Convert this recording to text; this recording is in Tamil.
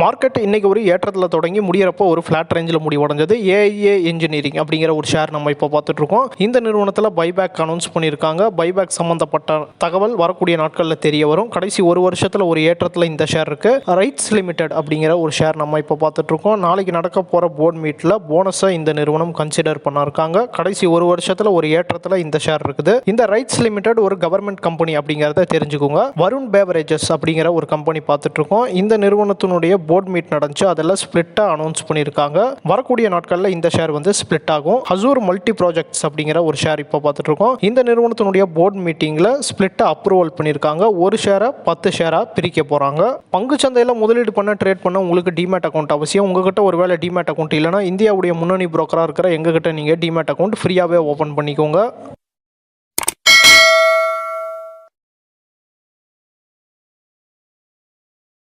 மார்க்கெட் இன்னைக்கு ஒரு ஏற்றத்தில் தொடங்கி முடியறப்போ ஒரு ஃபிளாட் ரேஞ்சில் முடிவடைஞ்சது. ஏஐஏ இன்ஜினியரிங் அப்படிங்கிற ஒரு ஷேர் நம்ம இப்போ பார்த்துட்டு இருக்கோம். இந்த நிறுவனத்தில் பைபேக் அனௌன்ஸ் பண்ணியிருக்காங்க. பைபேக் சம்பந்தப்பட்ட தகவல் வரக்கூடிய நாட்களில் தெரிய வரும். கடைசி ஒரு வருஷத்தில் ஒரு ஏற்றத்தில் இந்த ஷேர் இருக்கு. ரைட்ஸ் லிமிடெட் அப்படிங்கிற ஒரு ஷேர் நம்ம இப்போ பார்த்துட்டு இருக்கோம். நாளைக்கு நடக்க போற போர்ட் மீட்ல போனஸை இந்த நிறுவனம் கன்சிடர் பண்ண இருக்காங்க. கடைசி ஒரு வருஷத்தில் ஒரு ஏற்றத்தில் இந்த ஷேர் இருக்குது. இந்த ரைட்ஸ் லிமிடெட் ஒரு கவர்மெண்ட் கம்பெனி அப்படிங்கிறத தெரிஞ்சுக்கோங்க. வருண் பேவரேஜஸ் அப்படிங்கிற ஒரு கம்பெனி பார்த்துட்டு இருக்கோம். இந்த நிறுவனத்தினுடைய போர்ட் மீட் நடந்துச்சு. அதெல்லாம் ஸ்பிளிட்டா அனௌன்ஸ் பண்ணியிருக்காங்க. வரக்கூடிய நாட்களில் இந்த ஷேர் வந்து ஸ்பிளிட் ஆகும். ஹசூர் மல்டி ப்ராஜெக்ட்ஸ் அப்படிங்கிற ஒரு ஷேர் இப்போ பார்த்துட்டு இருக்கோம். இந்த நிறுவனத்தினுடைய போர்ட் மீட்டிங்ல ஸ்பிளிட்டா அப்ரூவல் பண்ணியிருக்காங்க. ஒரு ஷேரை 10 ஷேரா பிரிக்க போறாங்க. பங்கு சந்தையில் முதலீடு பண்ண ட்ரேட் பண்ண உங்களுக்கு டிமேட் அக்கௌண்ட் அவசியம். உங்ககிட்ட ஒருவேளை டிமேட் அக்கௌண்ட் இல்லைன்னா இந்தியாவுடைய முன்னணி புரோக்கரா இருக்கிற எங்ககிட்ட நீங்க டிமேட் அக்கௌண்ட் ஃப்ரீயாவே ஓபன் பண்ணிக்கோங்க.